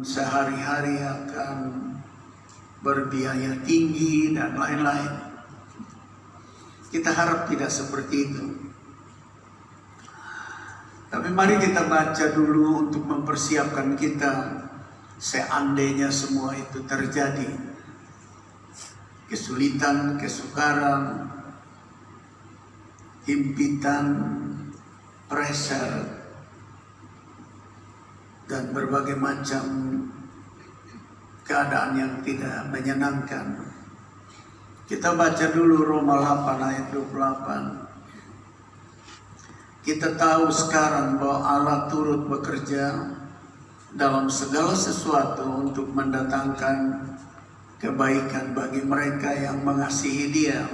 sehari-hari akan berbiaya tinggi dan lain-lain. Kita harap tidak seperti itu. Tapi mari kita baca dulu untuk mempersiapkan kita seandainya semua itu terjadi. Kesulitan, kesukaran, himpitan, pressure, dan berbagai macam keadaan yang tidak menyenangkan. Kita baca dulu Roma 8 ayat 28. Kita tahu sekarang bahwa Allah turut bekerja dalam segala sesuatu untuk mendatangkan kebaikan bagi mereka yang mengasihi Dia,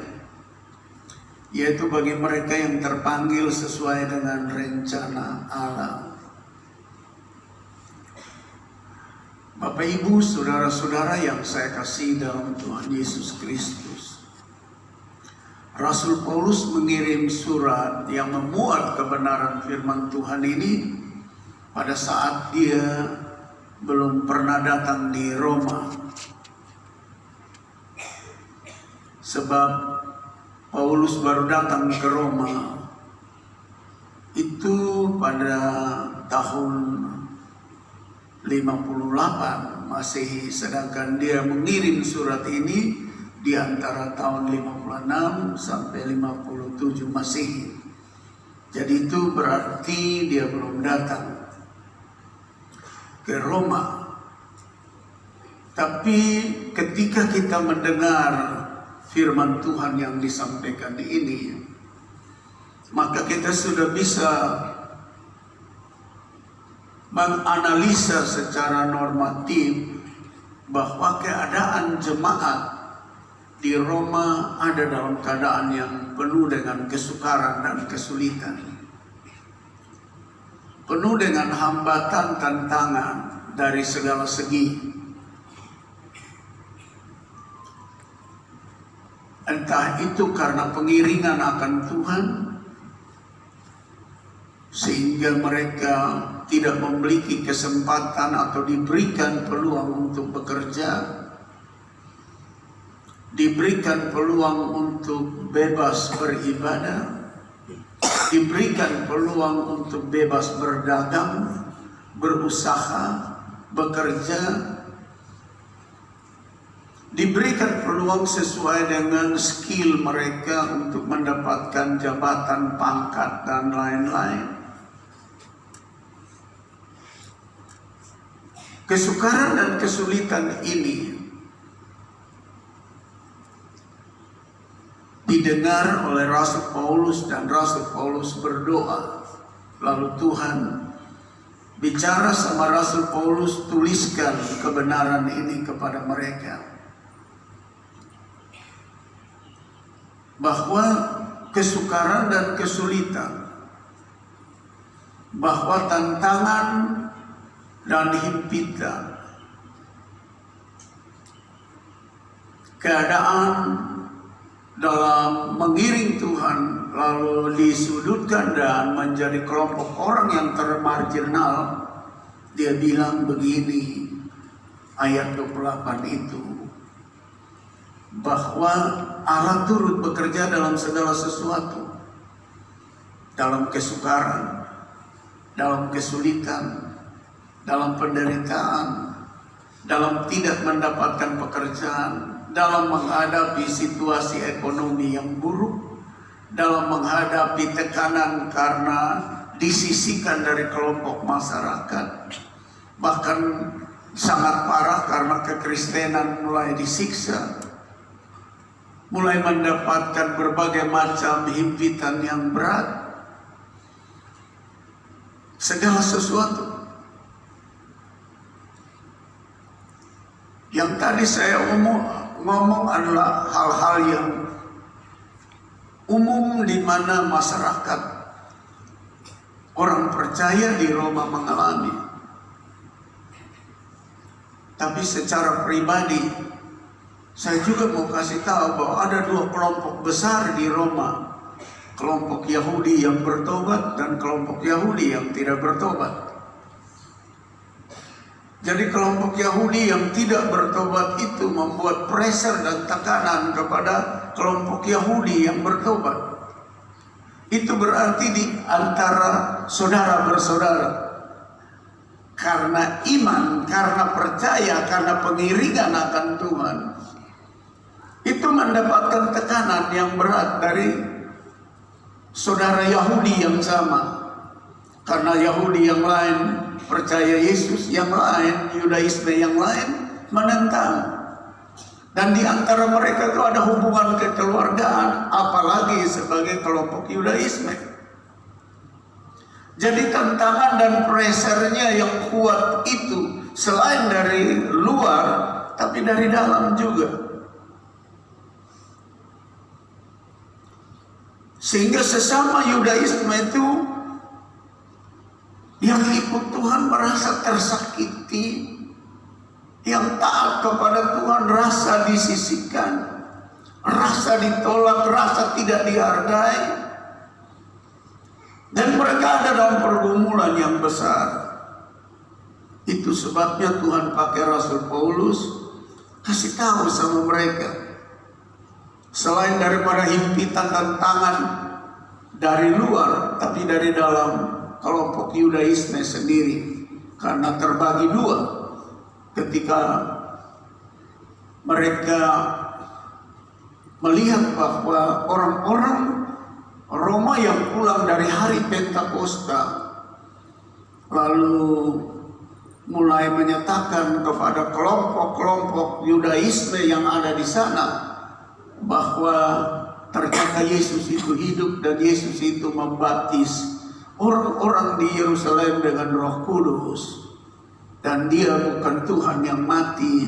yaitu bagi mereka yang terpanggil sesuai dengan rencana Allah. Bapak, Ibu, saudara-saudara yang saya kasih dalam Tuhan Yesus Kristus, Rasul Paulus mengirim surat yang memuat kebenaran firman Tuhan ini pada saat dia belum pernah datang di Roma. Sebab Paulus baru datang ke Roma itu pada tahun 58 Masehi, sedangkan dia mengirim surat ini di antara tahun 56 sampai 57 Masehi. Jadi itu berarti dia belum datang ke Roma. Tapi ketika kita mendengar firman Tuhan yang disampaikan ini, maka kita sudah bisa menganalisa secara normatif bahwa keadaan jemaat di Roma ada dalam keadaan yang penuh dengan kesukaran dan kesulitan, penuh dengan hambatan tantangan dari segala segi. Entah itu karena pengiringan akan Tuhan, sehingga mereka tidak memiliki kesempatan atau diberikan peluang untuk bekerja, diberikan peluang untuk bebas beribadah, diberikan peluang untuk bebas berdagang, berusaha, bekerja, diberikan peluang sesuai dengan skill mereka untuk mendapatkan jabatan, pangkat, dan lain-lain. Kesukaran dan kesulitan ini didengar oleh Rasul Paulus, dan Rasul Paulus berdoa. Lalu Tuhan bicara sama Rasul Paulus, tuliskan kebenaran ini kepada mereka, bahwa kesukaran dan kesulitan, bahwa tantangan dan himpitan, keadaan dalam mengiring Tuhan lalu disudutkan dan menjadi kelompok orang yang termarginal. Dia bilang begini, ayat 28 itu, bahwa Allah turut bekerja dalam segala sesuatu, dalam kesukaran, dalam kesulitan, dalam penderitaan, dalam tidak mendapatkan pekerjaan, dalam menghadapi situasi ekonomi yang buruk, dalam menghadapi tekanan karena disisihkan dari kelompok masyarakat, bahkan sangat parah karena kekristenan mulai disiksa, mulai mendapatkan berbagai macam himpitan yang berat. Segala sesuatu yang tadi saya ngomong adalah hal-hal yang umum di mana masyarakat orang percaya di Roma mengalami. Tapi secara pribadi saya juga mau kasih tahu bahwa ada dua kelompok besar di Roma, kelompok Yahudi yang bertobat dan kelompok Yahudi yang tidak bertobat. Jadi kelompok Yahudi yang tidak bertobat itu membuat pressure dan tekanan kepada kelompok Yahudi yang bertobat. Itu berarti di antara saudara bersaudara. Karena iman, karena percaya, karena pengiringan akan Tuhan, itu mendapatkan tekanan yang berat dari saudara Yahudi yang sama. Karena Yahudi yang lain percaya Yesus, yang lain Yudaisme, yang lain menentang. Dan di antara mereka itu ada hubungan kekeluargaan, apalagi sebagai kelompok Yudaisme. Jadi tantangan dan pressure-nya yang kuat itu selain dari luar, tapi dari dalam juga. Sehingga sesama Yudaisme itu yang ikut Tuhan merasa tersakiti, yang taat kepada Tuhan rasa disisihkan, rasa ditolak, rasa tidak dihargai, dan mereka ada dalam pergumulan yang besar. Itu sebabnya Tuhan pakai Rasul Paulus kasih tahu sama mereka, selain daripada himpitan tantangan dari luar, tapi dari dalam kelompok Yudaisme sendiri, karena terbagi dua. Ketika mereka melihat bahwa orang-orang Roma yang pulang dari hari Pentakosta lalu mulai menyatakan kepada kelompok-kelompok Yudaisme yang ada di sana bahwa ternyata Yesus itu hidup dan Yesus itu membaptis orang-orang di Yerusalem dengan Roh Kudus, dan dia bukan Tuhan yang mati,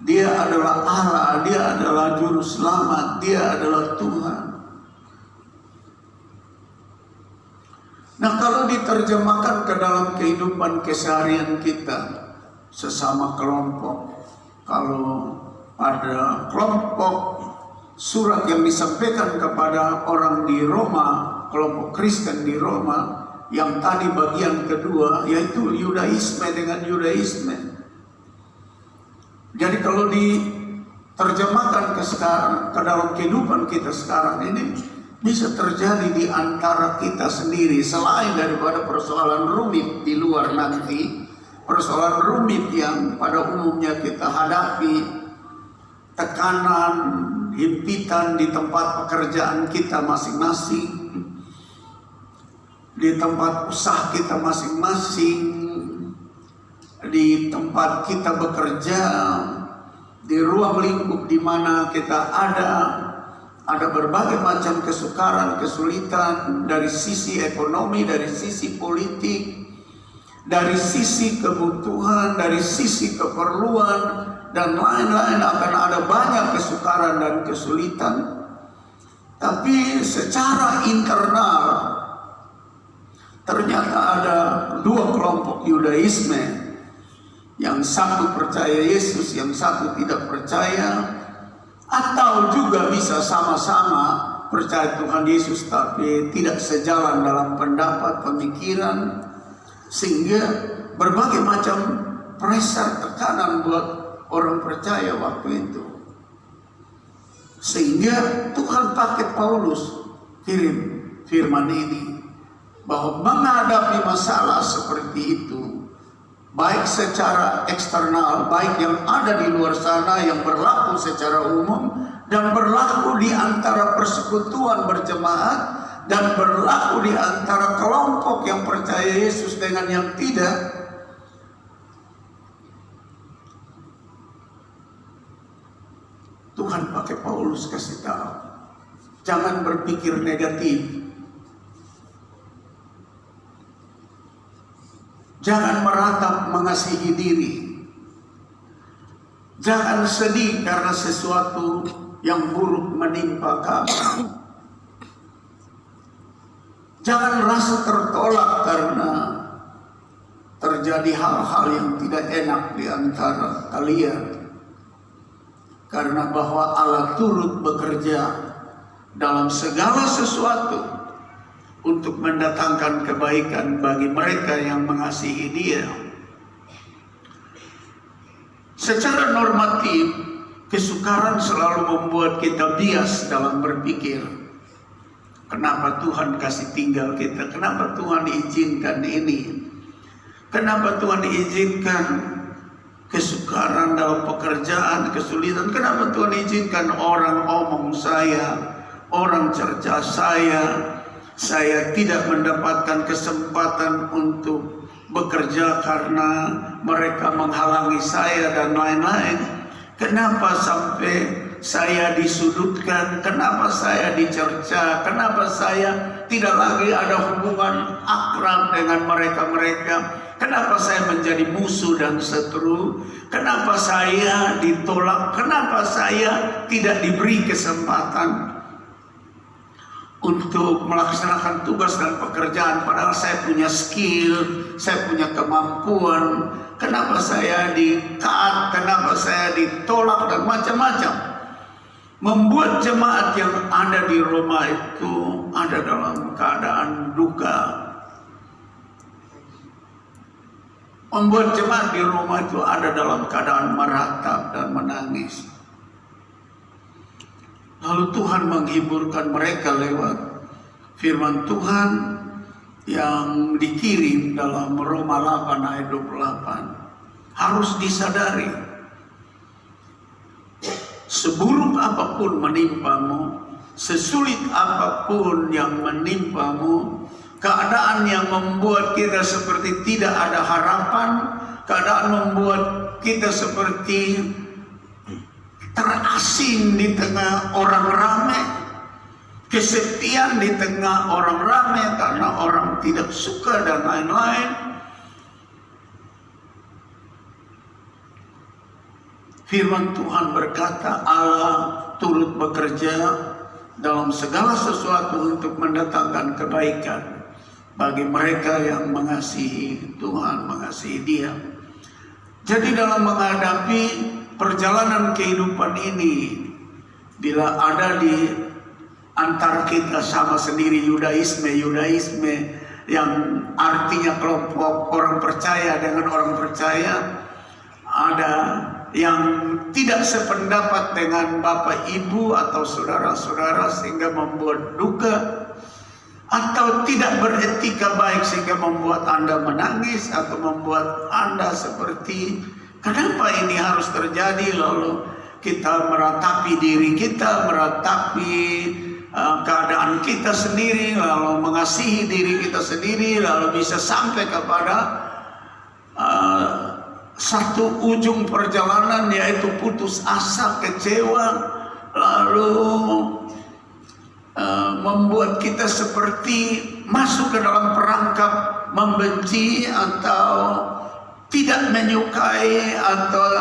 dia adalah Allah, dia adalah juru selamat, dia adalah Tuhan. Nah, kalau diterjemahkan ke dalam kehidupan keseharian kita sesama kelompok, kalau ada kelompok surat yang disampaikan kepada orang di Roma, kelompok Kristen di Roma, yang tadi bagian kedua, yaitu Yudaisme dengan Yudaisme. Jadi kalau diterjemahkan ke dalam kehidupan kita sekarang ini, bisa terjadi di antara kita sendiri, selain daripada persoalan rumit di luar nanti, persoalan rumit yang pada umumnya kita hadapi, tekanan, himpitan di tempat pekerjaan kita masing-masing, di tempat usaha kita masing-masing, di tempat kita bekerja, di ruang lingkup di mana kita ada berbagai macam kesukaran, kesulitan dari sisi ekonomi, dari sisi politik, dari sisi kebutuhan, dari sisi keperluan, dan lain-lain. Akan ada banyak kesukaran dan kesulitan. Tapi secara internal ternyata ada dua kelompok Yudaisme, yang satu percaya Yesus, yang satu tidak percaya, atau juga bisa sama-sama percaya Tuhan Yesus tapi tidak sejalan dalam pendapat, pemikiran, sehingga berbagai macam pressure, tekanan buat orang percaya waktu itu. Sehingga Tuhan pakai Paulus kirim firman ini, bahwa menghadapi masalah seperti itu, baik secara eksternal, baik yang ada di luar sana yang berlaku secara umum, dan berlaku di antara persekutuan berjemaat, dan berlaku di antara kelompok yang percaya Yesus dengan yang tidak. Tuhan pakai Paulus kasih tahu, jangan berpikir negatif. Jangan meratap mengasihi diri. Jangan sedih karena sesuatu yang buruk menimpa kamu. Jangan rasa tertolak karena terjadi hal-hal yang tidak enak di antara kalian. Karena bahwa Allah turut bekerja dalam segala sesuatu untuk mendatangkan kebaikan bagi mereka yang mengasihi Dia. Secara normatif, kesukaran selalu membuat kita bias dalam berpikir. Kenapa Tuhan kasih tinggal kita? Kenapa Tuhan izinkan ini? Kenapa Tuhan izinkan kesukaran dalam pekerjaan, kesulitan? Kenapa Tuhan izinkan orang omong saya, orang cerca saya tidak mendapatkan kesempatan untuk bekerja karena mereka menghalangi saya dan lain-lain? Kenapa sampai saya disudutkan? Kenapa saya dicerca? Kenapa saya tidak lagi ada hubungan akrab dengan mereka-mereka? Kenapa saya menjadi musuh dan seteru? Kenapa saya ditolak? Kenapa saya tidak diberi kesempatan untuk melaksanakan tugas dan pekerjaan, padahal saya punya skill, saya punya kemampuan? Kenapa saya di-cut? Kenapa saya ditolak? Dan macam-macam. Membuat jemaat yang ada di Roma itu ada dalam keadaan duka. Membuat jemaat di Roma itu ada dalam keadaan meratap dan menangis. Lalu Tuhan menghiburkan mereka lewat firman Tuhan yang dikirim dalam Roma 8 ayat 28. Harus disadari, seburuk apapun menimpamu, sesulit apapun yang menimpamu, keadaan yang membuat kita seperti tidak ada harapan, keadaan membuat kita seperti terasing di tengah orang ramai, kesepian di tengah orang ramai karena orang tidak suka dan lain-lain. Firman Tuhan berkata, Allah turut bekerja dalam segala sesuatu untuk mendatangkan kebaikan bagi mereka yang mengasihi Tuhan, mengasihi Dia. Jadi dalam menghadapi perjalanan kehidupan ini, bila ada di antara kita sama sendiri Yudaisme yang artinya kelompok orang percaya dengan orang percaya, ada yang tidak sependapat dengan Bapak Ibu atau saudara-saudara sehingga membuat duka, atau tidak beretika baik sehingga membuat Anda menangis atau membuat Anda seperti kenapa ini harus terjadi, lalu kita meratapi diri kita, meratapi keadaan kita sendiri, lalu mengasihi diri kita sendiri, lalu bisa sampai kepada satu ujung perjalanan, yaitu putus asa, kecewa, lalu membuat kita seperti masuk ke dalam perangkap membenci atau tidak menyukai atau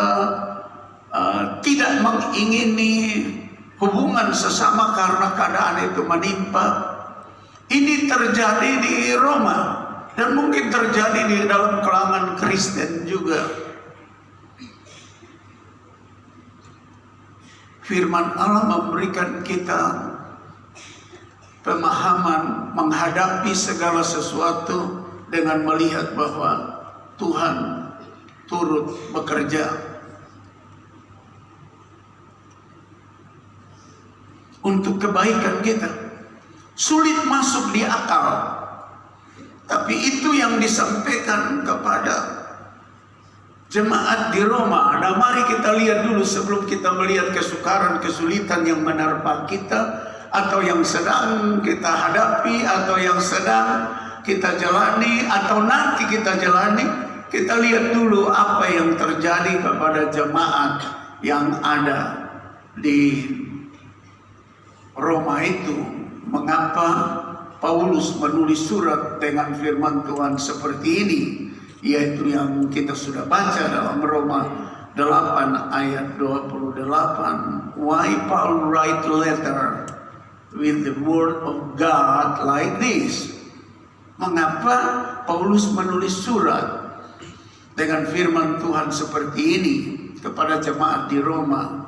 tidak mengingini hubungan sesama karena keadaan itu menimpa. Ini terjadi di Roma dan mungkin terjadi di dalam kalangan Kristen juga. Firman Allah memberikan kita pemahaman menghadapi segala sesuatu dengan melihat bahwa Tuhan turut bekerja untuk kebaikan kita. Sulit masuk di akal, tapi itu yang disampaikan kepada jemaat di Roma. Nah, mari kita lihat dulu sebelum kita melihat kesukaran, kesulitan yang menerpa kita, atau yang sedang kita hadapi, atau yang sedang kita jalani, atau nanti kita jalani. Kita lihat dulu apa yang terjadi kepada jemaat yang ada di Roma itu. Mengapa Paulus menulis surat dengan firman Tuhan seperti ini, yaitu yang kita sudah baca dalam Roma 8 ayat 28. Why Paul write letter with the word of God like this? Mengapa Paulus menulis surat dengan firman Tuhan seperti ini kepada jemaat di Roma?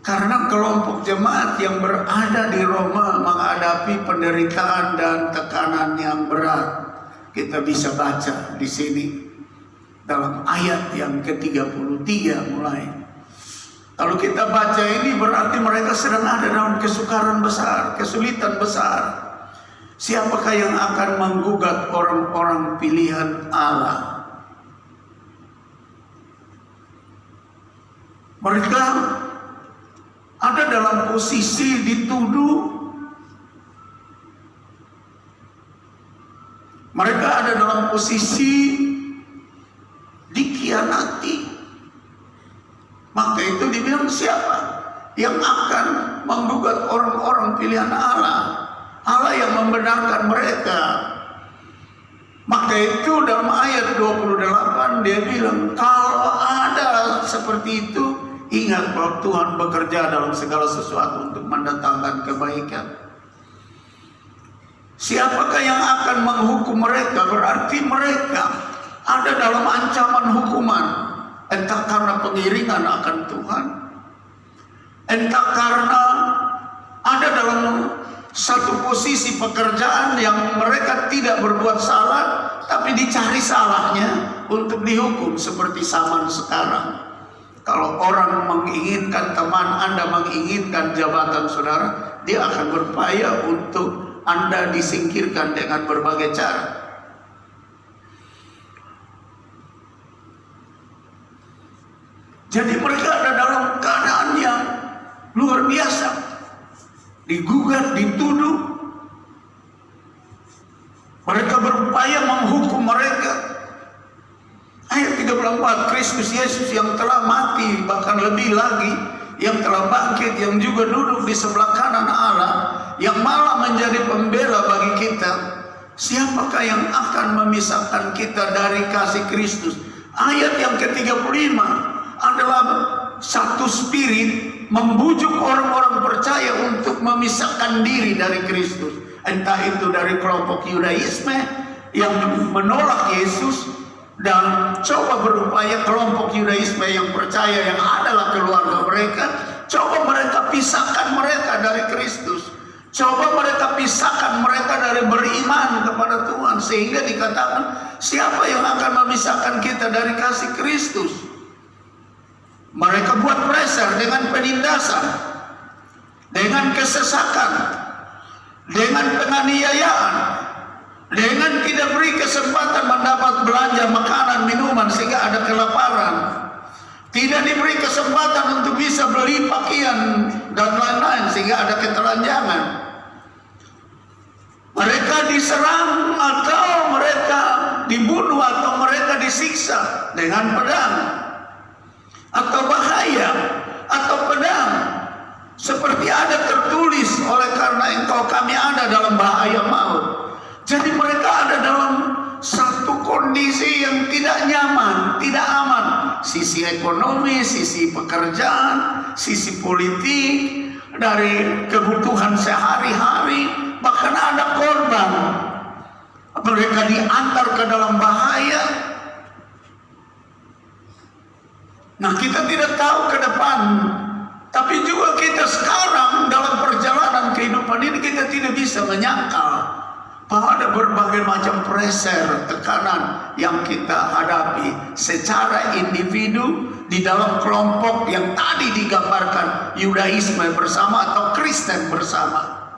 Karena kelompok jemaat yang berada di Roma menghadapi penderitaan dan tekanan yang berat. Kita bisa baca di sini dalam ayat yang ke-33 mulai. Kalau kita baca ini berarti mereka sedang ada dalam kesukaran besar, kesulitan besar. Siapakah yang akan menggugat orang-orang pilihan Allah? Mereka ada dalam posisi dituduh. Mereka ada dalam posisi dikhianati. Maka itu dibilang siapa yang akan menggugat orang-orang pilihan Allah? Allah yang membenarkan mereka. Maka itu dalam ayat 28 dia bilang, kalau ada seperti itu, ingat bahwa Tuhan bekerja dalam segala sesuatu untuk mendatangkan kebaikan. Siapakah yang akan menghukum mereka? Berarti mereka ada dalam ancaman hukuman. Entah karena pengiringan akan Tuhan, entah karena ada dalam satu posisi pekerjaan yang mereka tidak berbuat salah, tapi dicari salahnya untuk dihukum, seperti zaman sekarang. Kalau orang menginginkan teman Anda, menginginkan jabatan saudara, dia akan berupaya untuk Anda disingkirkan dengan berbagai cara. Jadi mereka ada dalam keadaan yang luar biasa. Digugat, dituduh. Mereka berupaya menghukum mereka. Ayat 34, Kristus Yesus yang telah mati, bahkan lebih lagi, yang telah bangkit, yang juga duduk di sebelah kanan Allah, yang malah menjadi pembela bagi kita. Siapakah yang akan memisahkan kita dari kasih Kristus? Ayat yang ke-35 adalah satu spirit membujuk orang-orang percaya untuk memisahkan diri dari Kristus. Entah itu dari kelompok Yudaisme yang menolak Yesus, dan coba berupaya kelompok Yudaisme yang percaya, yang adalah keluarga mereka, coba mereka pisahkan mereka dari Kristus. Coba mereka pisahkan mereka dari beriman kepada Tuhan, sehingga dikatakan siapa yang akan memisahkan kita dari kasih Kristus? Mereka buat pressure dengan penindasan, dengan kesesakan, dengan penganiayaan, dengan tidak beri kesempatan mendapat belanja makanan, minuman sehingga ada kelaparan, tidak diberi kesempatan untuk bisa beli pakaian dan lain-lain sehingga ada ketelanjangan. Mereka diserang atau mereka dibunuh atau mereka disiksa dengan pedang atau bahaya atau pedang, seperti ada tertulis, oleh karena engkau kami ada dalam bahaya maut. Jadi mereka ada dalam satu kondisi yang tidak nyaman, tidak aman. Sisi ekonomi, sisi pekerjaan, sisi politik, dari kebutuhan sehari-hari, bahkan ada korban. Mereka diantar ke dalam bahaya. Nah, kita tidak tahu ke depan, tapi juga kita sekarang dalam perjalanan kehidupan ini kita tidak bisa menyangkal bahwa ada berbagai macam pressure, tekanan yang kita hadapi secara individu di dalam kelompok yang tadi digambarkan Yudaisme bersama atau Kristen bersama.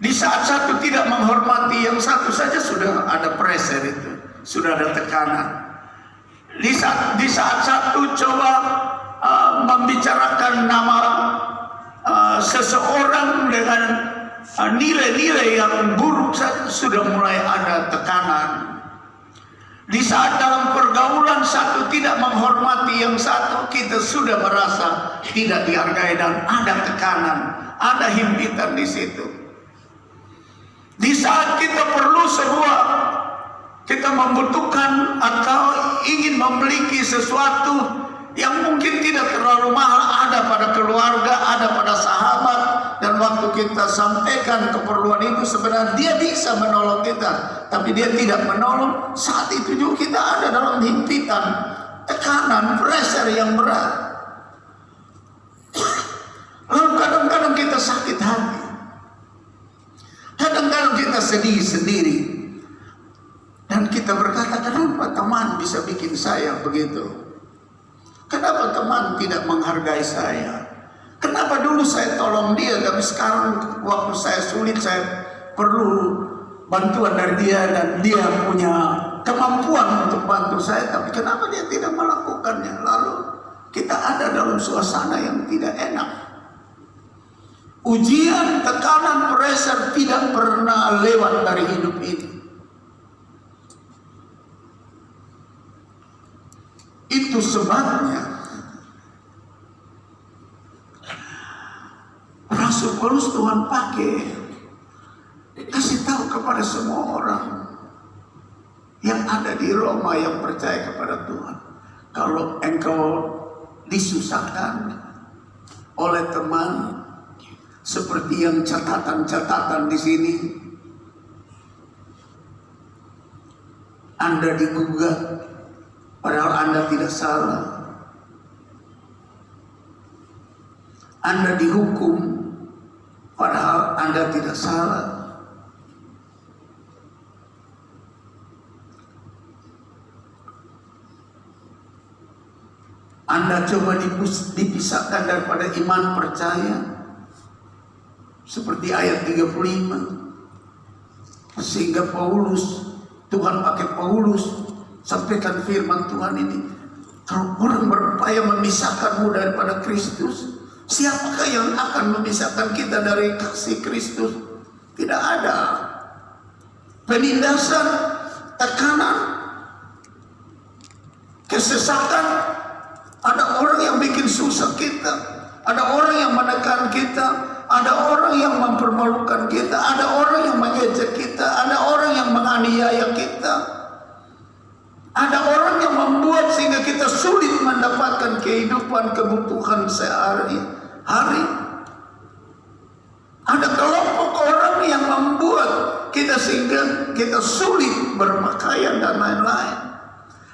Di saat satu tidak menghormati yang satu saja sudah ada pressure itu, sudah ada tekanan. Di saat satu coba membicarakan nama seseorang dengan nilai-nilai yang buruk saja sudah mulai ada tekanan. Di saat dalam pergaulan satu tidak menghormati yang satu, kita sudah merasa tidak dihargai dan ada tekanan, ada himpitan di situ. Di saat kita perlu kita membutuhkan atau ingin memiliki sesuatu yang mungkin tidak terlalu mahal, ada pada keluarga, ada pada sahabat, dan waktu kita sampaikan keperluan itu sebenarnya dia bisa menolong kita, tapi dia tidak menolong. Saat itu juga kita ada dalam himpitan, tekanan, pressure yang berat. Lalu kadang-kadang kita sakit hati, kadang-kadang kita sedih sendiri, dan kita kita berkata, kenapa teman bisa bikin saya begitu? Kenapa teman tidak menghargai saya? Kenapa dulu saya tolong dia, tapi sekarang waktu saya sulit, saya perlu bantuan dari dia, dan dia punya kemampuan untuk bantu saya, tapi kenapa dia tidak melakukannya? Lalu kita ada dalam suasana yang tidak enak. Ujian, tekanan, pressure tidak pernah lewat dari hidup ini. Itu sebabnya Rasul Paulus Tuhan pakai kasih tahu kepada semua orang yang ada di Roma yang percaya kepada Tuhan, kalau engkau disusahkan oleh teman seperti yang catatan-catatan di sini, Anda digugat padahal Anda tidak salah, Anda dihukum padahal Anda tidak salah, Anda coba dipisahkan daripada iman percaya, seperti ayat 35, sehingga Tuhan pakai Paulus sampaikan firman Tuhan ini. Kalau orang berupaya memisahkanmu daripada Kristus, siapakah yang akan memisahkan kita dari kasih Kristus? Tidak ada. Penindasan, tekanan, kesesatan, ada orang yang bikin susah kita, ada orang yang menekan kita, ada orang yang mempermalukan kita, ada orang yang mengejek kita, ada orang yang menganiaya kita, ada orang yang membuat sehingga kita sulit mendapatkan kehidupan kebutuhan sehari-hari. Ada kelompok orang yang membuat kita sehingga kita sulit berpakaian dan lain-lain.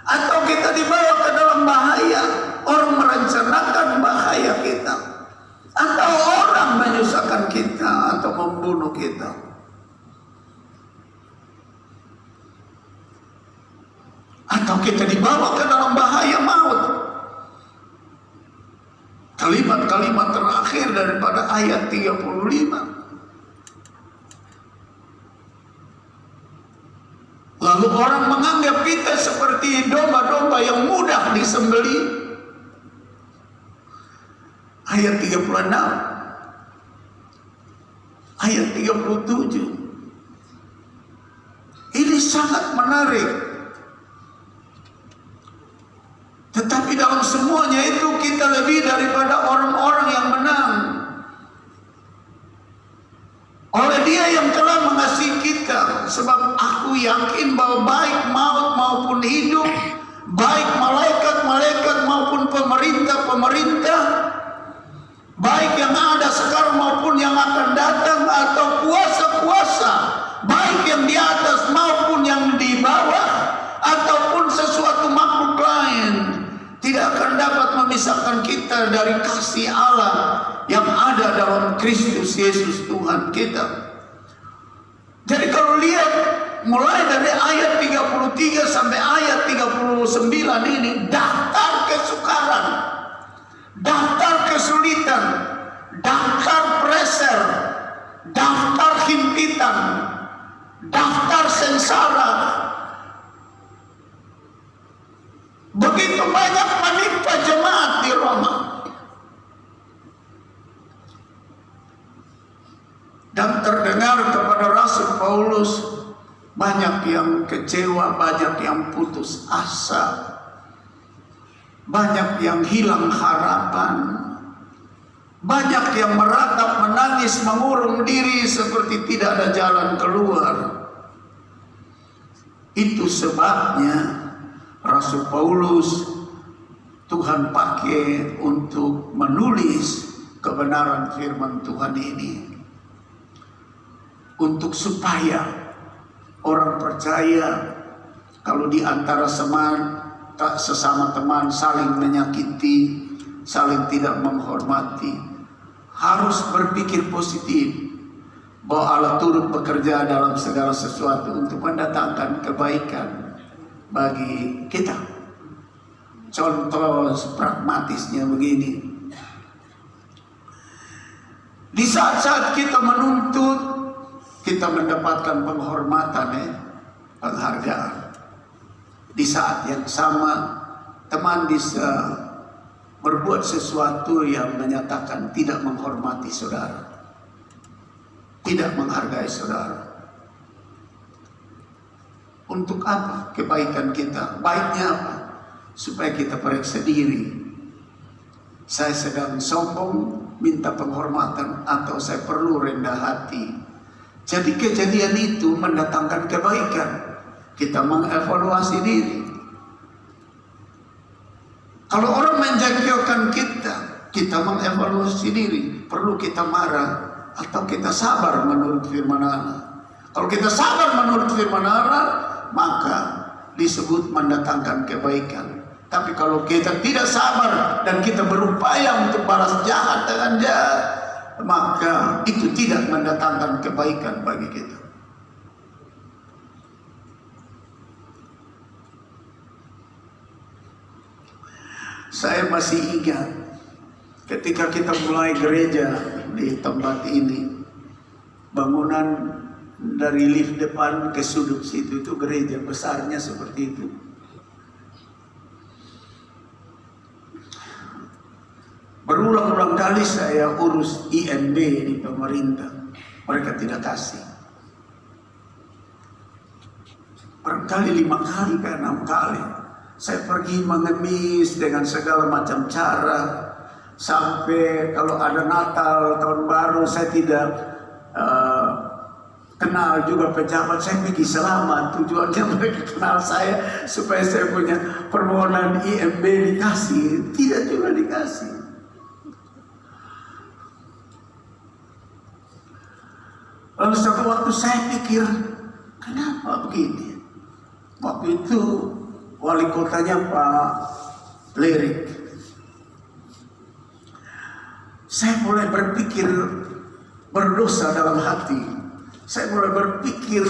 Atau kita dibawa ke dalam bahaya, orang merencanakan bahaya kita, atau orang menyusahkan kita atau membunuh kita. Atau kita dibawa ke dalam bahaya maut. Kalimat-kalimat terakhir daripada ayat 35. Lalu orang menganggap kita seperti domba-domba yang mudah disembelih. Ayat 36, ayat 37. Ini sangat menarik. Tetapi dalam semuanya itu kita lebih daripada orang-orang yang menang. Oleh Dia yang telah mengasihi kita, sebab aku yakin bahwa baik maut maupun hidup, baik malaikat-malaikat maupun pemerintah-pemerintah, baik yang ada sekarang maupun yang akan datang, atau kuasa-kuasa, baik yang di atas maupun yang di bawah, ataupun sesuatu makhluk lain, tidak akan dapat memisahkan kita dari kasih Allah yang ada dalam Kristus Yesus Tuhan kita. Jadi kalau lihat mulai dari ayat 33 sampai ayat 39 ini, daftar kesukaran, daftar kesulitan, daftar pressure, daftar himpitan, daftar sengsara, begitu banyak menimpa jemaat di Roma. Dan terdengar kepada Rasul Paulus, banyak yang kecewa, banyak yang putus asa, banyak yang hilang harapan, banyak yang meratap, menangis, mengurung diri seperti tidak ada jalan keluar. Itu sebabnya Rasul Paulus Tuhan pakai untuk menulis kebenaran firman Tuhan ini, untuk supaya orang percaya kalau di antara sesama teman saling menyakiti, saling tidak menghormati, harus berpikir positif bahwa Allah turut bekerja dalam segala sesuatu untuk mendatangkan kebaikan bagi kita. Contoh pragmatisnya begini. Di saat-saat kita menuntut, kita mendapatkan penghormatan, penghargaan. Di saat yang sama, teman bisa berbuat sesuatu yang menyatakan tidak menghormati saudara, tidak menghargai saudara. Untuk apa kebaikan kita? Baiknya apa? Supaya kita periksa diri. Saya sedang sombong, minta penghormatan, atau saya perlu rendah hati. Jadi kejadian itu mendatangkan kebaikan. Kita mengevaluasi diri. Kalau orang menjengkelkan kita, kita mengevaluasi diri. Perlu kita marah atau kita sabar menurut firman Allah. Kalau kita sabar menurut firman Allah, maka disebut mendatangkan kebaikan. Tapi kalau kita tidak sabar dan kita berupaya untuk balas jahat dengan jahat, maka itu tidak mendatangkan kebaikan bagi kita. Saya masih ingat ketika kita mulai gereja di tempat ini, bangunan dari lift depan ke sudut situ itu gereja besarnya seperti itu. Berulang-ulang kali saya urus IMB di pemerintah, mereka tidak kasih. Barangkali 5 kali ke 6 kali saya pergi mengemis dengan segala macam cara, sampai kalau ada Natal, Tahun Baru, saya tidak kenal juga pejabat, saya pergi selamat. Tujuannya mereka kenal saya supaya saya punya permohonan IMB dikasih, tidak juga dikasih. Lalu satu waktu saya pikir, kenapa begini? Waktu itu wali kotanya Pak Lirik. Saya mulai berpikir berdosa dalam hati. Saya mulai berpikir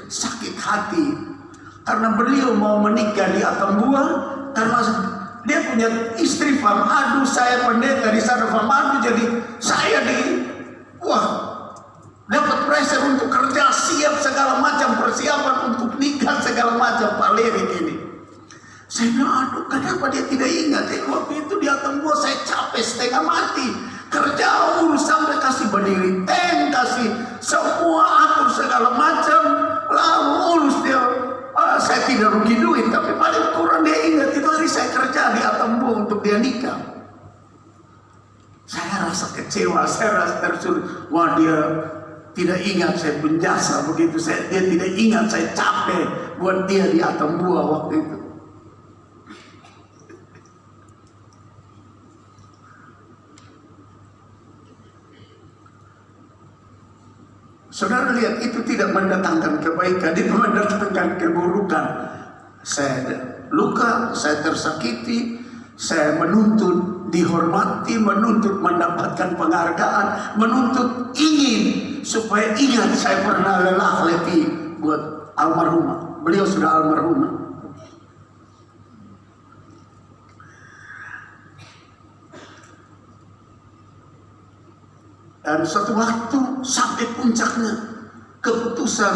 sakit hati. Karena beliau mau menikah di Atambua, karena dia punya istri famadu, saya pendeta di sana famadu, jadi saya dapat pressure untuk kerja, siap segala macam persiapan untuk nikah segala macam. Pak Lirik ini, saya bilang, aduh kenapa dia tidak ingat? Waktu itu di Atambua saya capek setengah mati, kerja urus sampai kasih berdiri tank, kasih semua atur segala macam, lalu urus dia. Saya tidak rugi duit, tapi paling kurang dia ingat itu hari saya kerja di Atambua untuk dia nikah. Saya rasa kecewa, saya rasa tersulut. Wah, dia tidak ingat saya penjasa begitu. Dia tidak ingat saya capek buat dia di Atambua waktu itu. Saudara lihat, itu tidak mendatangkan kebaikan, itu mendatangkan keburukan. Saya luka, saya tersakiti, saya menuntut dihormati, menuntut mendapatkan penghargaan, menuntut ingin supaya ingat saya pernah lelah letih buat almarhumah. Beliau sudah almarhumah. Dan suatu waktu sampai puncaknya keputusan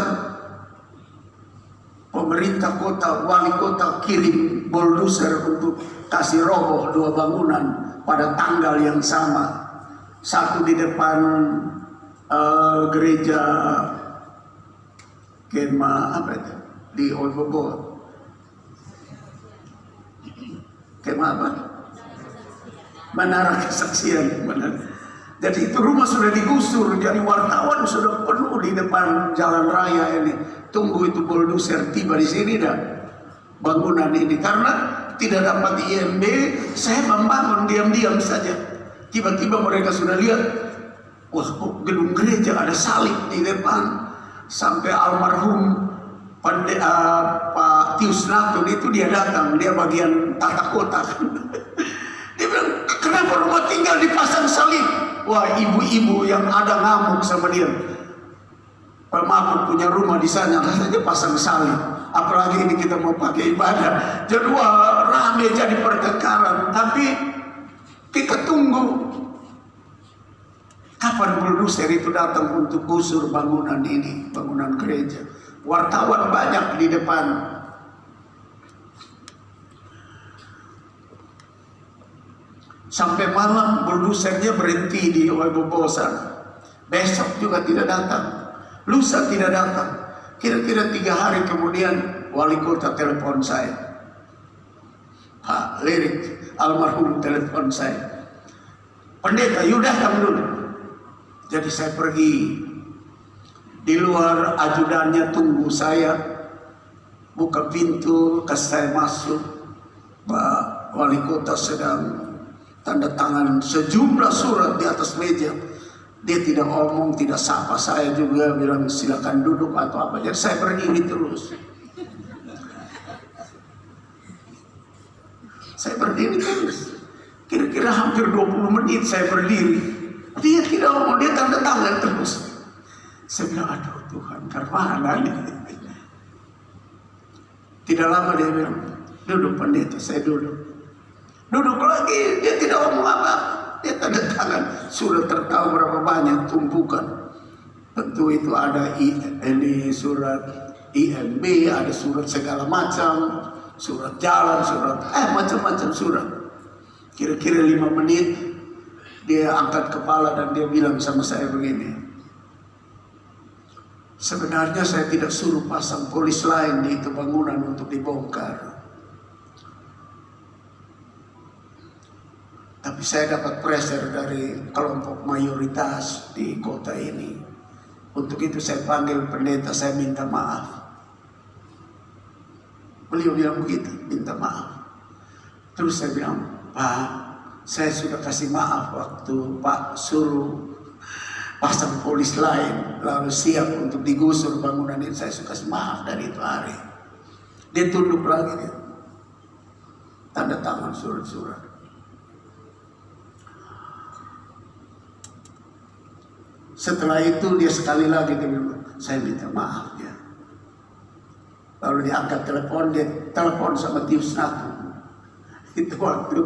pemerintah kota, wali kota kirim bulldozer untuk kasih roboh 2 bangunan pada tanggal yang sama. Satu di depan gereja Kema apa itu di Old Bogor. Kema apa? Menara Kesaksian. Jadi itu rumah sudah digusur, jadi wartawan sudah penuh di depan jalan raya ini. Tunggu itu bulldozer tiba di sini dah bangunan ini. Karena tidak dapat IMB, saya membangun diam-diam saja. Tiba-tiba mereka sudah lihat, wah kok gedung gereja ada salib di depan. Sampai almarhum Pak Tius Natun itu dia datang, dia bagian tata kota. Dia bilang, kenapa rumah tinggal dipasang salib? Wah, ibu-ibu yang ada ngamuk sama dia. Pak Mahfud punya rumah di sana, dia pasang salib. apalagi ini kita mau pakai ibadah. Kedua, rame jadi pertengkaran. Tapi kita tunggu kapan produser itu datang untuk gusur bangunan ini, bangunan gereja. Wartawan banyak di depan. Sampai malam produsernya berhenti di Bobosan. Besok juga tidak datang, lusa tidak datang. Kira-kira 3 hari kemudian wali kota telepon saya. Pak Lirik almarhum telepon saya. Pendeta, you datang dulu. Jadi saya pergi. Di luar ajudannya tunggu saya. Buka pintu, kasih saya masuk. Pak wali kota sedang tanda tangan sejumlah surat di atas meja. Dia tidak ngomong, tidak sapa saya juga, bilang silakan duduk atau apa. Jadi saya berdiri terus. Saya berdiri terus. Kira-kira hampir 20 menit saya berdiri. Dia tidak ngomong, dia tanda tangan terus. Saya bilang, aduh Tuhan, karena ini. Tidak lama dia bilang, duduk pendeta, saya duduk. Duduk lagi, dia tidak ngomong apa. Dia tanda tangan, surat tertahu berapa banyak tumpukan. Tentu itu ada ini surat IMB, ada surat segala macam, surat jalan, surat macam-macam surat. Kira-kira 5 menit dia angkat kepala dan dia bilang sama saya begini. Sebenarnya saya tidak suruh pasang polis lain di itu bangunan untuk dibongkar. Tapi saya dapat pressure dari kelompok mayoritas di kota ini. Untuk itu saya panggil pendeta, saya minta maaf. Beliau bilang begitu, minta maaf. Terus saya bilang, Pak, saya sudah kasih maaf waktu Pak suruh pasang polis lain, lalu siap untuk digusur bangunan ini. Saya sudah kasih maaf dari itu hari. Dia tunduk lagi, dia tanda tangan surat-surat. Setelah itu dia sekali lagi dia bilang, saya minta maaf ya. Lalu dia angkat telepon, dia telepon sama Tius Natu. Itu waktu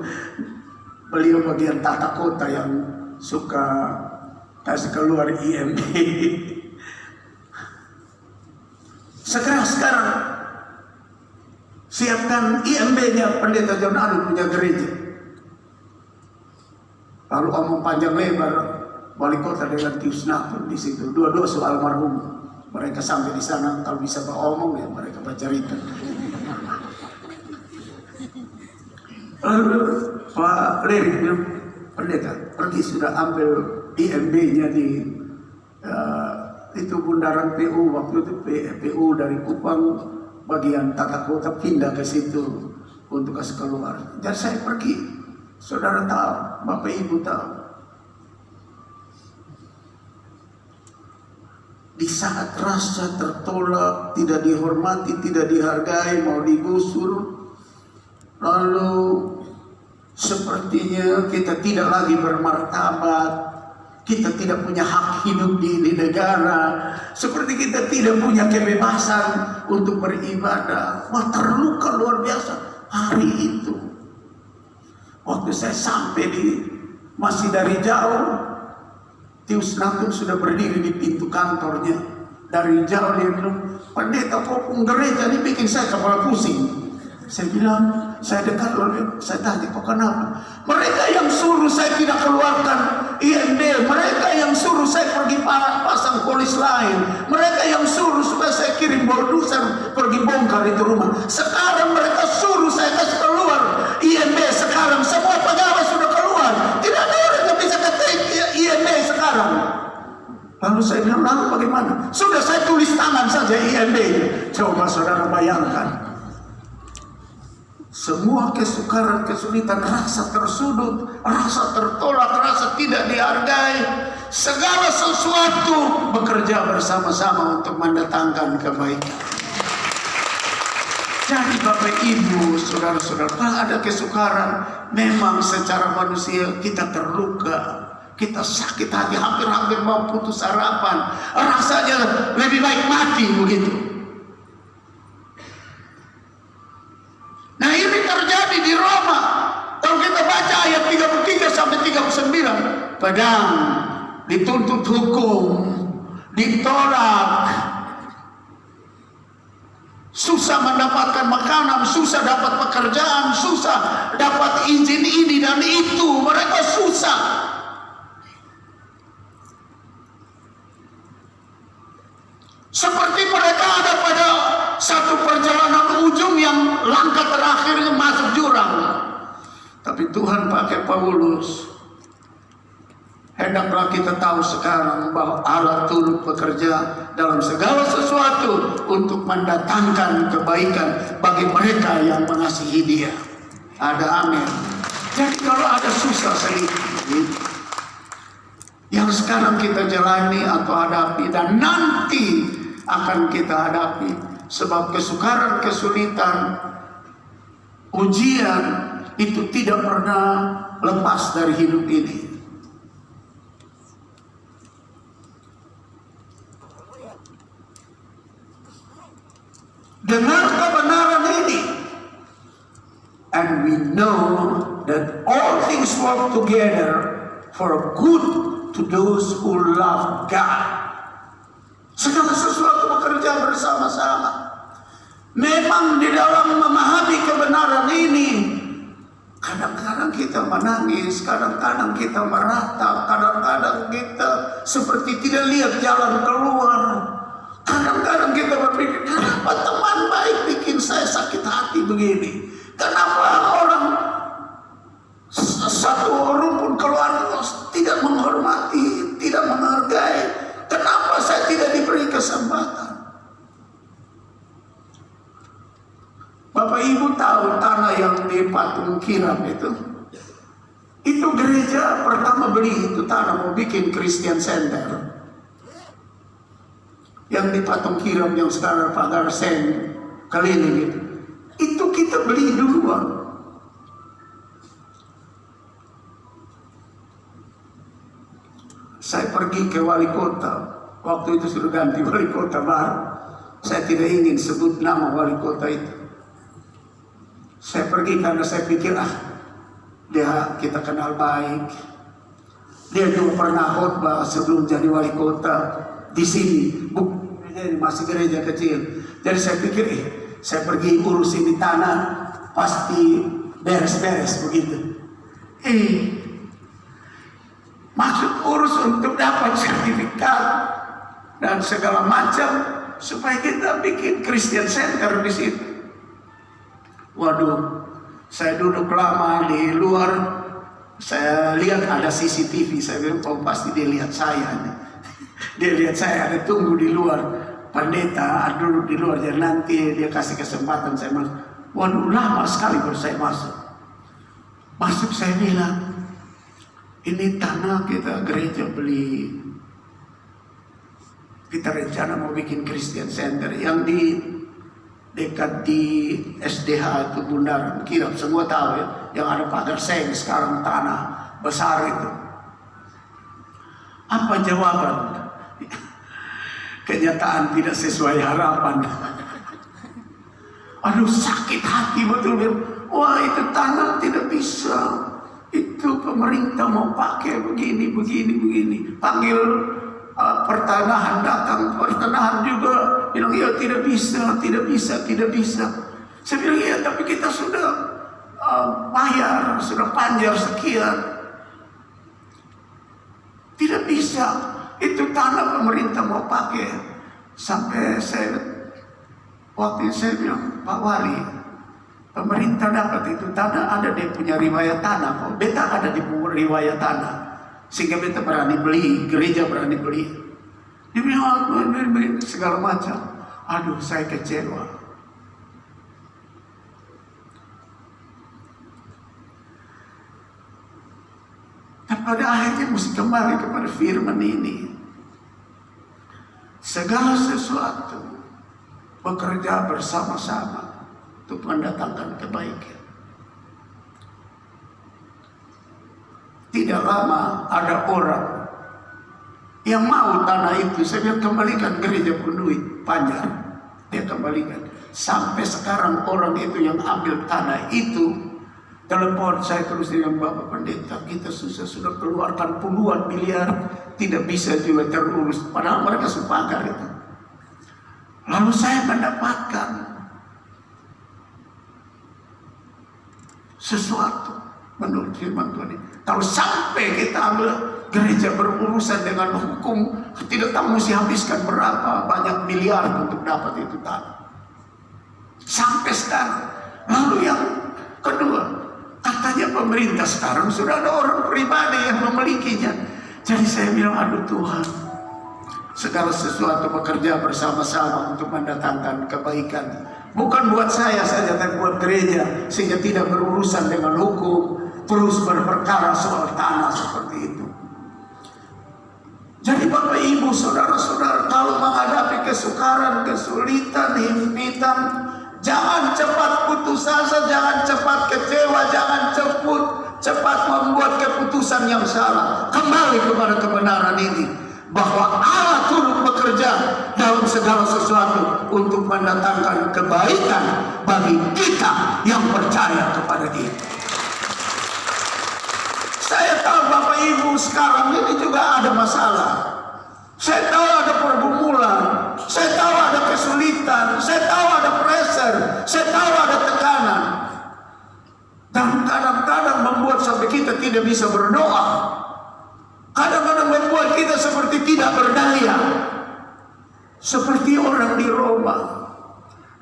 beliau bagian tata kota yang suka kasih keluar IMB. Sekarang siapkan IMB-nya pendeta John Anu punya gereja. Lalu omong panjang lebar. Wali kota dengan Tius Natu di situ, dua-dua soal almarhum. Mereka sampai di sana, kalau bisa omong ya mereka bercerita. Lalu Pak Lirik bilang, pendeta pergi sudah ambil IMB-nya di itu bundaran PU, waktu itu PU dari Kupang bagian tata kota pindah ke situ untuk kasih keluar. Dan saya pergi, saudara tahu, Bapak Ibu tahu. Di saat rasa tertolak, tidak dihormati, tidak dihargai, mau digusur, lalu sepertinya kita tidak lagi bermartabat, kita tidak punya hak hidup di negara, seperti kita tidak punya kebebasan untuk beribadah. Wah, terluka luar biasa hari itu. Waktu saya sampai masih dari jauh, Tius Natu sudah berdiri di pintu kantornya. Dari jauh dia bilang, pendeta popung gereja ini bikin saya kepala pusing. Saya bilang, saya dekat lalu saya tanya, kok kenapa? Mereka yang suruh saya tidak keluarkan IMB, mereka yang suruh saya pergi pasang polis lain, mereka yang suruh supaya saya kirim bulldozer pergi bongkar itu rumah. Sekarang mereka suruh saya kasih keluar IMB. Sekarang semua pegawai sudah keluar, tidak ada orang yang bisa ketik IMB sekarang. Lalu saya bilang, lalu bagaimana? Sudah saya tulis tangan saja IMB. Coba saudara bayangkan. Semua kesukaran, kesulitan, rasa tersudut, rasa tertolak, rasa tidak dihargai, segala sesuatu bekerja bersama-sama untuk mendatangkan kebaikan. Jadi Bapak Ibu, saudara-saudara, kalau ada kesukaran, memang secara manusia kita terluka, kita sakit hati, hampir-hampir mau putus harapan, rasanya lebih baik mati begitu. terjadi di Roma. Kalau kita baca ayat 33 sampai 39, pedang, dituntut hukum, ditolak, susah mendapatkan makanan, susah dapat pekerjaan, susah dapat izin ini dan itu. Mereka susah. Seperti mereka ada pada satu perjalanan ujung yang langkah terakhirnya masuk jurang. Tapi Tuhan pakai Paulus. Hendaklah kita tahu sekarang bahwa Allah turut bekerja dalam segala sesuatu untuk mendatangkan kebaikan bagi mereka yang mengasihi Dia. Ada amin. Jadi kalau ada susah sedikit yang sekarang kita jalani atau hadapi dan nanti akan kita hadapi, sebab kesukaran, kesulitan, ujian itu tidak pernah lepas dari hidup ini. Dengar kebenaran ini, and we know that all things work together for good to those who love God. Segala sesuatu bekerja bersama-sama. Memang di dalam memahami kebenaran ini, kadang-kadang kita menangis, kadang-kadang kita meratap, kadang-kadang kita seperti tidak lihat jalan keluar. Kadang-kadang kita berpikir, kenapa teman baik bikin saya sakit hati begini? Kenapa orang satu rumpun keluarga tidak menghormati, tidak menghargai? Kenapa saya tidak diberi kesempatan? Bapak Ibu tahu tanah yang di Patung Kiram itu gereja pertama beli itu tanah mau bikin Christian Center. Yang di Patung Kiram yang sekarang pagar sen keliling itu kita beli duluan. Saya pergi ke wali kota, waktu itu sudah ganti wali kota baru. Saya tidak ingin sebut nama wali kota itu. Saya pergi karena saya pikir, dia kita kenal baik. Dia juga pernah khotbah sebelum jadi wali kota di sini. Bukan masih gereja kecil. Jadi saya pikir, saya pergi urus ini tanah, pasti beres-beres begitu. Maksud urus untuk dapat sertifikat dan segala macam supaya kita bikin Christian Center di situ. Waduh, saya duduk lama di luar, saya lihat ada CCTV, saya bilang, oh pasti dia lihat saya. Dia lihat saya ada tunggu di luar, pendeta duduk di luar, jadi nanti dia kasih kesempatan saya masuk. Waduh, lama sekali baru saya masuk. Masuk saya bilang, ini tanah kita gereja beli. Kita rencana mau bikin Christian Center yang di dekat di SDH itu Bundaran Kiram, semua tahu ya, yang ada pagar seng sekarang tanah besar itu. Apa jawaban? Kenyataan tidak sesuai harapan. Aduh, sakit hati betul. Wah, itu tanah tidak bisa. Itu pemerintah mau pakai begini. Panggil pertanahan datang, pertanahan juga bilang ya tidak bisa. Saya bilang ya, tapi kita sudah bayar, sudah panjar sekian. Tidak bisa, itu tanah pemerintah mau pakai. Sampai waktu itu saya bilang, Pak Wali, pemerintah dapat itu tanah, ada dia punya riwayat tanah kok. Beta ada di riwayat tanah, sehingga beta berani beli, gereja berani beli. Dia bilang segala macam. Aduh, saya kecewa. Dan pada akhirnya mesti kembali kepada firman ini. Segala sesuatu bekerja bersama-sama untuk mendatangkan kebaikan. Tidak lama ada orang yang mau tanah itu, saya bilang kembalikan gereja pun duit panjang, dia kembalikan. Sampai sekarang orang itu yang ambil tanah itu, telepon saya terus dengan Bapak Pendeta, kita sudah keluarkan puluhan miliar, tidak bisa juga terurus. Padahal mereka sepakat itu. Lalu saya mendapatkan sesuatu menurut firman Tuhan. Kalau sampai kita ambil gereja berurusan dengan hukum, tidak tahu mesti habiskan berapa banyak miliar untuk dapat itu tanah. Sampai sekarang. Lalu yang kedua, katanya pemerintah sekarang sudah ada orang pribadi yang memilikinya. Jadi saya bilang, aduh Tuhan, segala sesuatu bekerja bersama-sama untuk mendatangkan kebaikan. Bukan buat saya saja, tapi buat gereja, sehingga tidak berurusan dengan hukum, terus berperkara soal tanah seperti itu. Jadi Bapak Ibu, saudara-saudara, kalau menghadapi kesukaran, kesulitan, himpitan, jangan cepat putus asa, jangan cepat kecewa, jangan cepat membuat keputusan yang salah. Kembali kepada kebenaran ini, bahwa Allah turut bekerja dalam segala sesuatu untuk mendatangkan kebaikan bagi kita yang percaya kepada Dia. Saya tahu Bapak Ibu sekarang ini juga ada masalah. Saya tahu ada pergumulan, saya tahu ada kesulitan, saya tahu ada pressure, saya tahu ada tekanan. Dan kadang-kadang membuat sampai kita tidak bisa berdoa. Kadang-kadang membuat kita seperti tidak berdaya. Seperti orang di Roma.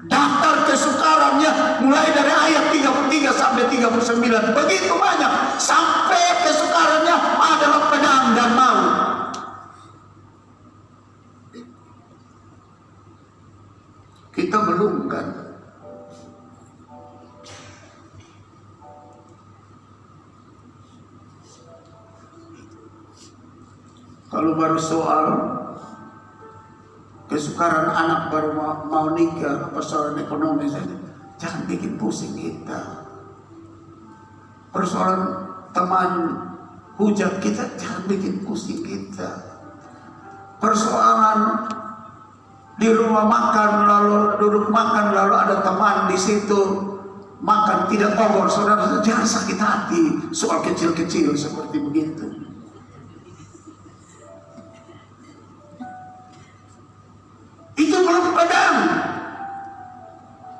Daftar kesukarannya mulai dari ayat 33 sampai 39. Begitu banyak. Sampai kesukarannya adalah pedang dan maut. Kita belum kan? Kalau baru soal kesukaran anak baru mau nikah, persoalan ekonomi saja, jangan bikin pusing kita. Persoalan teman hujat kita, jangan bikin pusing kita. Persoalan di rumah makan, lalu duduk makan, lalu ada teman di situ makan tidak togor, saudara, jangan sakit hati soal kecil-kecil seperti begitu. Itu belum pedang,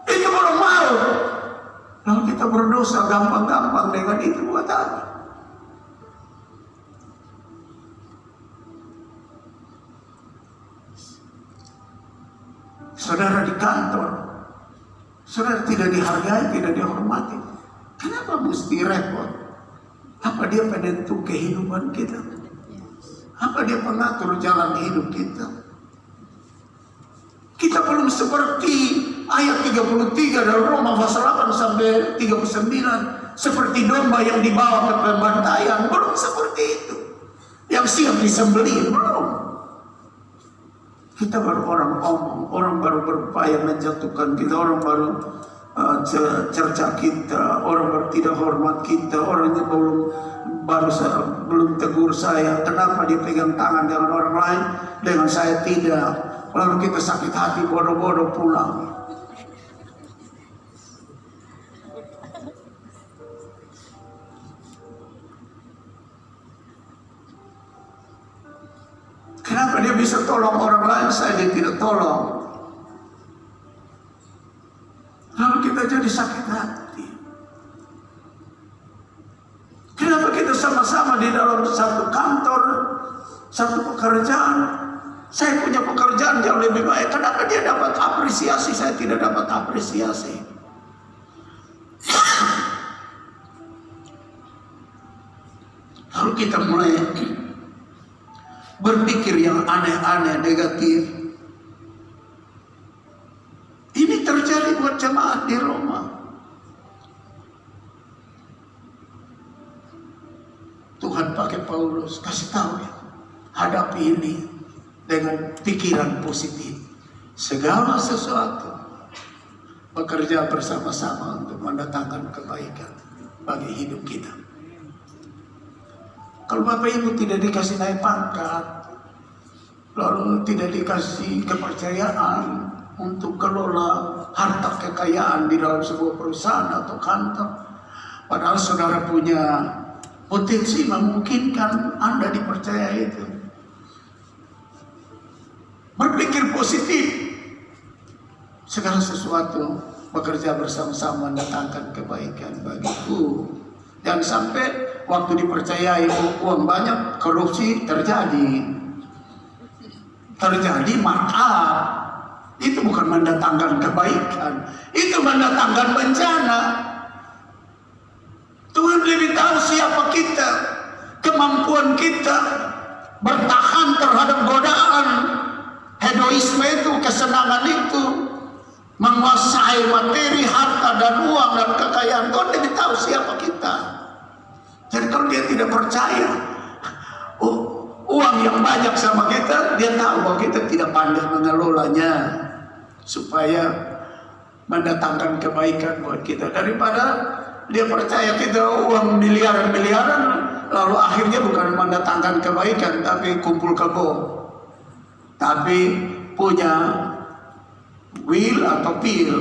itu belum maut. Lalu kita berdosa gampang-gampang dengan itu, buat apa? Saudara di kantor, saudara tidak dihargai, tidak dihormati. Kenapa mesti repot? Apa dia penentu kehidupan kita? Apa dia pengatur jalan hidup kita? Kita belum seperti ayat 33 dalam Roma pasal 8 sampai 39. Seperti domba yang dibawa ke pembantaian. Belum seperti itu. Yang siap disembelih, belum. Kita baru orang omong, orang baru berupaya menjatuhkan kita, orang baru cerca kita, orang baru tidak hormat kita, orang yang belum tegur saya. Kenapa dia pegang tangan dengan orang lain, dengan saya tidak? Lalu kita sakit hati, bodoh-bodoh pulang. Kenapa dia bisa tolong orang lain, saya dia tidak tolong? Lalu kita jadi sakit hati. Kenapa kita sama-sama di dalam satu kantor, satu pekerjaan? Saya punya pekerjaan jauh lebih baik. Kenapa dia dapat apresiasi, saya tidak dapat apresiasi? Lalu kita mulai berpikir yang aneh-aneh, negatif. Ini terjadi buat jemaat di Roma. Tuhan pakai Paulus, kasih tahu ya, hadapi ini dengan pikiran positif. Segala sesuatu bekerja bersama-sama untuk mendatangkan kebaikan bagi hidup kita. Kalau Bapak Ibu tidak dikasih naik pangkat, lalu tidak dikasih kepercayaan, untuk kelola harta kekayaan di dalam sebuah perusahaan atau kantor. Padahal saudara punya potensi memungkinkan Anda dipercaya itu. Berpikir positif. Segala sesuatu bekerja bersama-sama mendatangkan kebaikan bagiku. Jangan sampai waktu dipercayai uang banyak, korupsi terjadi. Markup. Itu bukan mendatangkan kebaikan, itu mendatangkan bencana. Tuhan lebih tahu siapa kita, kemampuan kita bertahan terhadap godaan hedoisme itu, kesenangan itu, menguasai materi, harta dan uang dan kekayaan. Tuhan lebih tahu siapa kita. Jadi kalau dia tidak percaya uang yang banyak sama kita, dia tahu bahwa kita tidak pandai mengelolanya supaya mendatangkan kebaikan buat kita. Daripada dia percaya kita uang miliaran-miliaran, lalu akhirnya bukan mendatangkan kebaikan, tapi kumpul kebo, tapi punya will atau pil,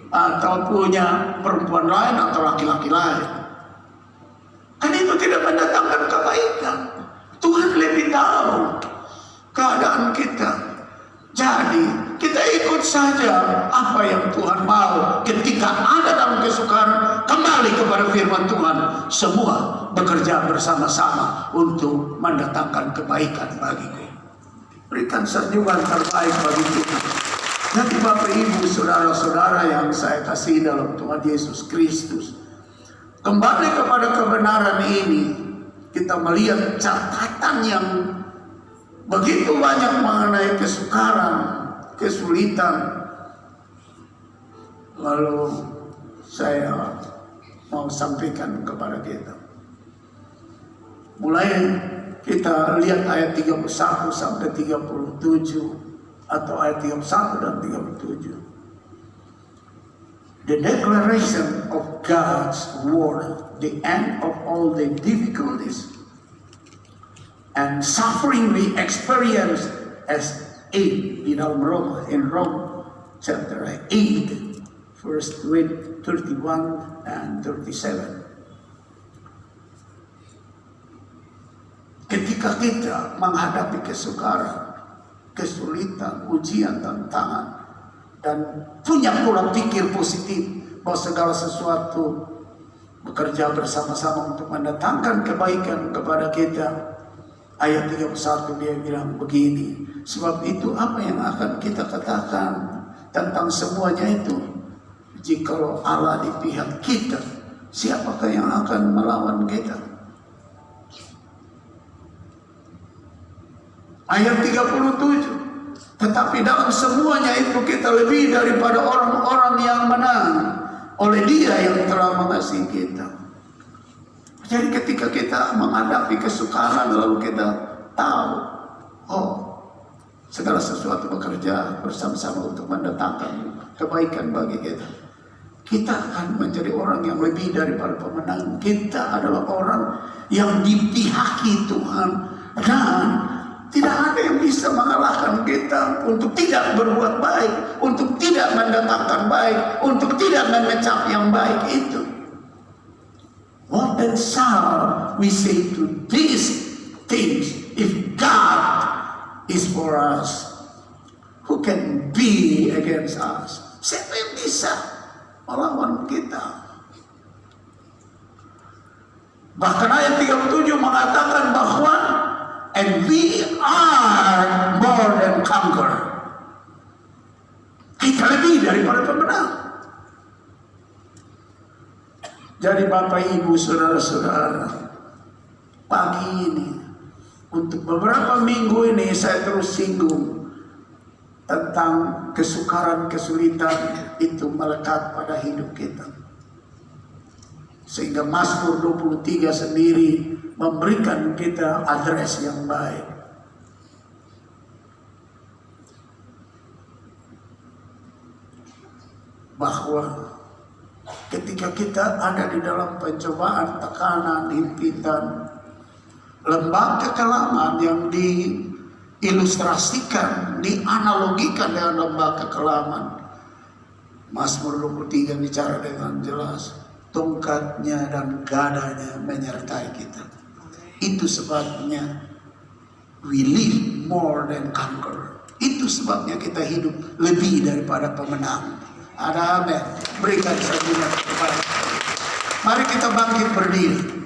atau punya perempuan lain atau laki-laki lain. Kan itu tidak mendatangkan kebaikan. Tuhan lebih tahu keadaan kita. Jadi kita ikut saja apa yang Tuhan mau. Ketika ada dalam kesukaran, kembali kepada firman Tuhan. Semua bekerja bersama-sama untuk mendatangkan kebaikan bagiku. Berikan senyuman terbaik bagi Tuhan. Jadi Bapak Ibu saudara-saudara yang saya kasih dalam Tuhan Yesus Kristus, kembali kepada kebenaran ini, kita melihat catatan yang begitu banyak mengenai kesukaran, kesulitan. Lalu saya mau sampaikan kepada kita. Mulai kita lihat ayat 31 sampai 37 atau ayat 31 dan 37. The declaration of God's word, the end of all the difficulties and suffering we experience as aid in Rome chapter 8 verse 31 and 37. Ketika kita menghadapi kesukaran, kesulitan, ujian, tantangan, dan punya pola pikir positif bahwa segala sesuatu bekerja bersama-sama untuk mendatangkan kebaikan kepada kita. Ayat 31 dia bilang begini, sebab itu apa yang akan kita katakan tentang semuanya itu? Jikalau Allah di pihak kita, siapakah yang akan melawan kita? Ayat 37, tetapi dalam semuanya itu kita lebih daripada orang-orang yang menang oleh Dia yang telah mengasihi kita. Jadi ketika kita menghadapi kesukaran, lalu kita tahu, oh, segala sesuatu bekerja bersama-sama untuk mendatangkan kebaikan bagi kita. Kita akan menjadi orang yang lebih daripada pemenang. Kita adalah orang yang dipihaki Tuhan, dan tidak ada yang bisa mengalahkan kita untuk tidak berbuat baik, untuk tidak mendatangkan baik, untuk tidak mengecap yang baik itu. What then shall we say to these things? If God is for us, who can be against us? Siapa yang bisa melawan kita? Bahkan ayat 37 mengatakan bahwa and we are more than conqueror. Kita lebih daripada pemenang. Jadi Bapak Ibu saudara-saudara, pagi ini untuk beberapa minggu ini saya terus singgung tentang kesukaran, kesulitan itu melekat pada hidup kita. Sehingga Mazmur 23 sendiri memberikan kita adres yang baik. Bahwa ketika kita ada di dalam pencobaan, tekanan, himpitan, lembah kekelaman yang ilustrasikan, dianalogikan dengan lembah kekelaman. Mazmur 23 bicara dengan jelas, tongkatnya dan gadanya menyertai kita. Itu sebabnya we live more than conquer. Itu sebabnya kita hidup lebih daripada pemenang. Ada amin. Berikan sabungan kepada. Mari kita bangkit berdiri.